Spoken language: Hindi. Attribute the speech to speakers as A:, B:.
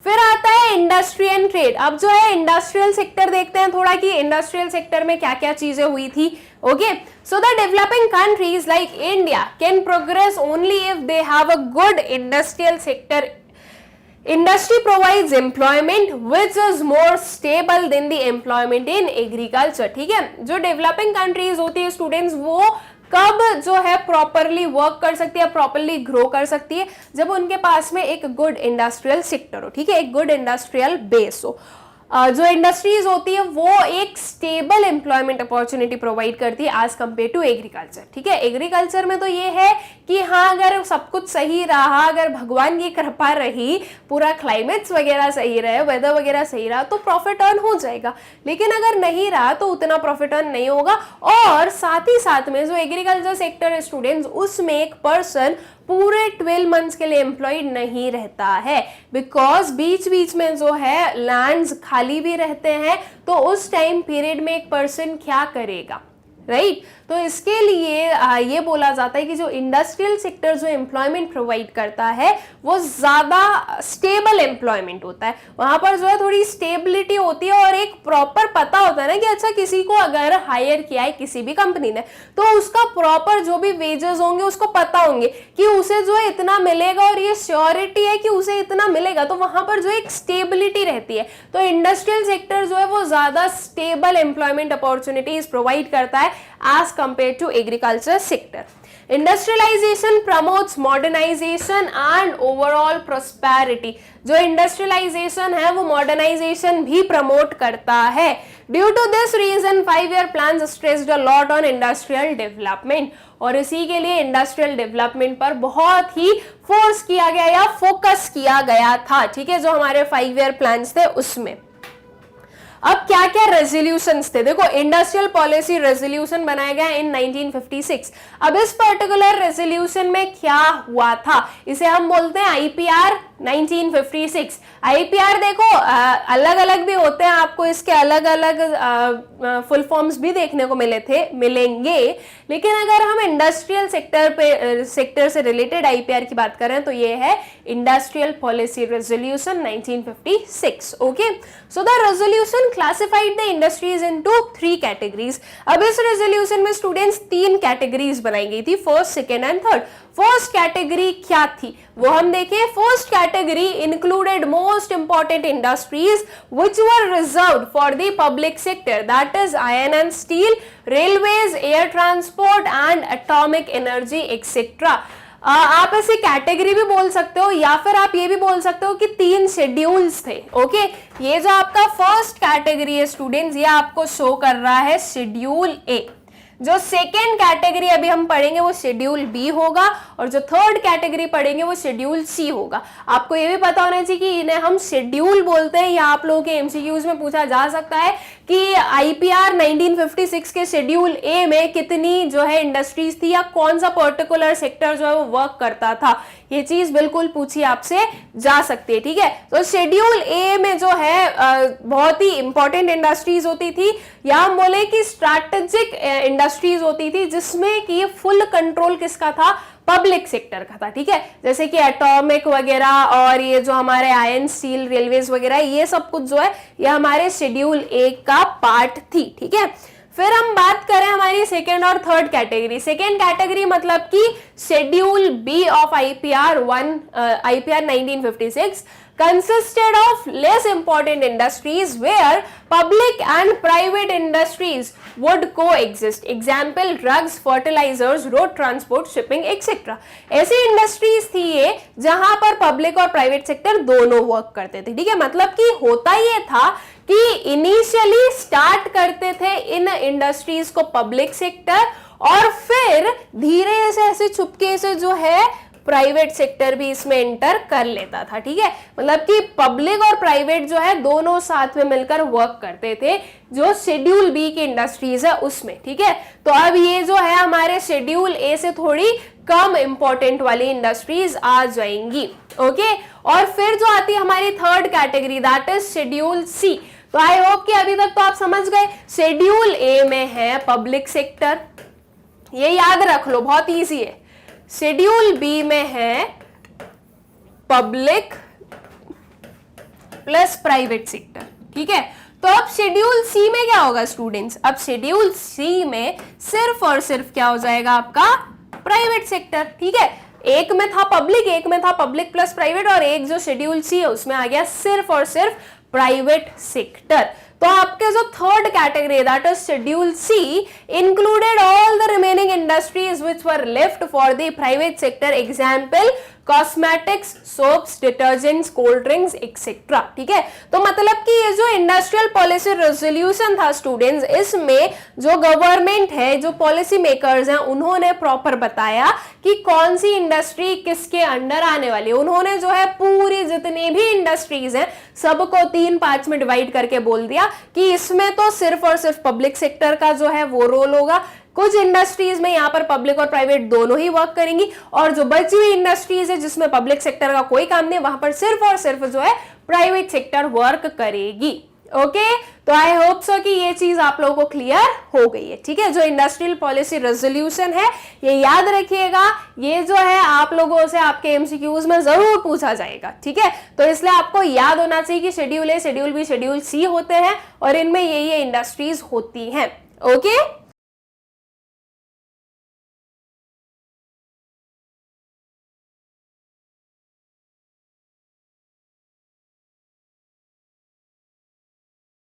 A: फिर आता है इंडस्ट्री एंड ट्रेड। अब जो है इंडस्ट्रियल सेक्टर देखते हैं थोड़ा कि इंडस्ट्रियल सेक्टर में क्या क्या चीजें हुई थी। Okay, so the developing countries like India can progress only if they have a good industrial sector. Industry provides employment which is more stable than the employment in agriculture। ठीक है, जो डेवलपिंग कंट्रीज होती है स्टूडेंट्स, वो कब जो है प्रॉपरली वर्क कर सकती है, प्रॉपरली ग्रो कर सकती है, जब उनके पास में एक गुड इंडस्ट्रियल सेक्टर हो। ठीक है, एक गुड इंडस्ट्रियल बेस हो। जो इंडस्ट्रीज होती है वो एक स्टेबल एम्प्लॉयमेंट अपॉर्चुनिटी प्रोवाइड करती है एज कंपेयर टू एग्रीकल्चर। ठीक है, एग्रीकल्चर में तो ये है कि हाँ, अगर सब कुछ सही रहा, अगर भगवान की कृपा रही, पूरा क्लाइमेट्स वगैरह सही रहे, वेदर वगैरह सही रहा, तो प्रॉफिट अर्न हो जाएगा। लेकिन अगर नहीं रहा तो उतना प्रॉफिट अर्न नहीं होगा। और साथ ही साथ में जो एग्रीकल्चर सेक्टर है स्टूडेंट्स, उसमें एक पर्सन पूरे 12 मंथ्स के लिए एम्प्लॉयड नहीं रहता है, बिकॉज बीच बीच में जो है लैंड्स खाली भी रहते हैं। तो उस टाइम पीरियड में एक पर्सन क्या करेगा, राइट? तो इसके लिए ये बोला जाता है कि जो इंडस्ट्रियल सेक्टर जो एम्प्लॉयमेंट प्रोवाइड करता है वो ज्यादा स्टेबल एम्प्लॉयमेंट होता है। वहां पर जो है थोड़ी स्टेबिलिटी होती है और एक प्रॉपर पता होता है ना कि अच्छा, किसी को अगर हायर किया है किसी भी कंपनी ने, तो उसका प्रॉपर जो भी वेजेस होंगे उसको पता होंगे कि उसे जो है इतना मिलेगा, और ये श्योरिटी है कि उसे इतना मिलेगा। तो वहां पर जो एक स्टेबिलिटी रहती है। तो इंडस्ट्रियल सेक्टर जो है वो ज्यादा स्टेबल एम्प्लॉयमेंट अपॉर्चुनिटीज प्रोवाइड करता है as compared to agriculture sector. Industrialization promotes modernization and overall prosperity। जो इंडस्ट्रियलाइजेशन है वो मॉडर्नाइजेशन भी प्रमोट करता है। Due to this reason 5-year plans stressed a lot on industrial development। और इसी के लिए इंडस्ट्रियल डेवलपमेंट पर बहुत ही फोर्स किया गया या फोकस किया गया था। ठीक है, जो हमारे 5-year plans थे उसमें। अब क्या क्या रेजोल्यूशंस थे, देखो इंडस्ट्रियल पॉलिसी रेजोल्यूशन बनाया गया इन 1956। अब इस पर्टिकुलर रेजोल्यूशन में क्या हुआ था, इसे हम बोलते हैं आईपीआर 1956। आईपीआर देखो अलग अलग भी होते हैं, आपको इसके अलग अलग फुल फॉर्म्स भी देखने को मिलेंगे। लेकिन अगर हम इंडस्ट्रियल सेक्टर से रिलेटेड आईपीआर की बात करें तो ये है industrial policy resolution 1956। Okay, so the resolution classified the industries into 3 categories. अब इस रेजोल्यूशन में स्टूडेंट्स 3 कैटेगरीज बनाई गई थी, first, second and third. First category क्या थी वो हम देखें। First category included most important industries which were reserved for the public sector, that is iron and steel, railways, air transport and atomic energy etcetera. आप ऐसे कैटेगरी भी बोल सकते हो या फिर आप ये भी बोल सकते हो कि 3 शेड्यूल्स थे। ओके, ये जो आपका फर्स्ट कैटेगरी है स्टूडेंट्स, ये आपको शो कर रहा है शेड्यूल ए। जो सेकेंड कैटेगरी अभी हम पढ़ेंगे वो शेड्यूल बी होगा, और जो थर्ड कैटेगरी पढ़ेंगे वो शेड्यूल सी होगा। आपको ये भी पता होना चाहिए कि इन्हें हम शेड्यूल बोलते हैं, या आप लोगों के एमसीक्यूज में पूछा जा सकता है कि आईपीआर 1956 के शेड्यूल ए में कितनी जो है इंडस्ट्रीज थी, या कौन सा पर्टिकुलर सेक्टर जो है वो वर्क करता था। ये चीज बिल्कुल पूछी आपसे जा सकती है। ठीक है, तो शेड्यूल ए में जो है बहुत ही इंपॉर्टेंट इंडस्ट्रीज होती थी, या हम बोले कि स्ट्रैटेजिक इंडस्ट्रीज होती थी, जिसमें कि फुल कंट्रोल किसका था, पब्लिक सेक्टर का था। ठीक है, जैसे कि एटॉमिक वगैरह और ये जो हमारे आयरन स्टील रेलवेज वगैरह, ये सब कुछ जो है ये हमारे शेड्यूल ए का पार्ट थी। ठीक है, फिर हम बात करें हमारी सेकेंड और थर्ड कैटेगरी। सेकेंड कैटेगरी मतलब कि schedule B of IPR 1956 consisted of less important industries where public and private industries would coexist. Example, drugs, fertilizers, road transport, shipping, etc. ऐसी इंडस्ट्रीज थी ये जहां पर पब्लिक और प्राइवेट सेक्टर दोनों वर्क करते थे। ठीक है, मतलब कि होता ये था कि इनिशियली स्टार्ट करते थे इन इंडस्ट्रीज को पब्लिक सेक्टर, और फिर धीरे से ऐसे चुपके से जो है प्राइवेट सेक्टर भी इसमें एंटर कर लेता था। ठीक है, मतलब कि पब्लिक और प्राइवेट जो है दोनों साथ में मिलकर वर्क करते थे जो शेड्यूल बी की इंडस्ट्रीज है उसमें। ठीक है, तो अब ये जो है हमारे शेड्यूल ए से थोड़ी कम इंपॉर्टेंट वाली इंडस्ट्रीज आ जाएंगी। ओके, और फिर जो आती है हमारी third category, that is schedule C. तो आई होप कि अभी तक तो आप समझ गए। शेड्यूल ए में है पब्लिक सेक्टर, ये याद रख लो, बहुत इजी है। शेड्यूल बी में है पब्लिक प्लस प्राइवेट सेक्टर, ठीक है। तो अब शेड्यूल सी में क्या होगा स्टूडेंट्स, अब शेड्यूल सी में सिर्फ और सिर्फ क्या हो जाएगा आपका प्राइवेट सेक्टर, ठीक है। एक में था पब्लिक प्लस प्राइवेट, और एक जो शेड्यूल सी है उसमें आ गया सिर्फ और सिर्फ प्राइवेट सेक्टर। तो आपके जो third category that is schedule C included all the remaining industries which were left for the private sector, example cosmetics, soaps, detergents, cold drinks etcetera, ठीक है। तो मतलब कि ये जो इंडस्ट्रियल पॉलिसी रेजोल्यूशन था स्टूडेंट्स, इसमें जो गवर्नमेंट है, जो पॉलिसी मेकर्स हैं, उन्होंने प्रॉपर बताया कि कौन सी इंडस्ट्री किसके अंडर आने वाली है। उन्होंने जो है पूरी जितनी भी इंडस्ट्रीज हैं सबको 3-5 में डिवाइड करके बोल दिया कि इसमें तो सिर्फ और सिर्फ पब्लिक सेक्टर का जो है वो रोल होगा, कुछ इंडस्ट्रीज में यहाँ पर पब्लिक और प्राइवेट दोनों ही वर्क करेंगी, और जो बची हुई इंडस्ट्रीज है जिसमें पब्लिक सेक्टर का कोई काम नहीं, वहां पर सिर्फ और सिर्फ जो है प्राइवेट सेक्टर वर्क करेगी। ओके, तो आई होप सो कि ये चीज आप लोगों को क्लियर हो गई है, ठीक है। जो इंडस्ट्रियल पॉलिसी रेजोल्यूशन है ये याद रखिएगा, ये जो है आप लोगों से आपके एमसीक्यूज में जरूर पूछा जाएगा, ठीक है। तो इसलिए आपको याद होना चाहिए कि शेड्यूल ए, शेड्यूल बी, शेड्यूल सी होते हैं और इनमें ये इंडस्ट्रीज होती हैं। ओके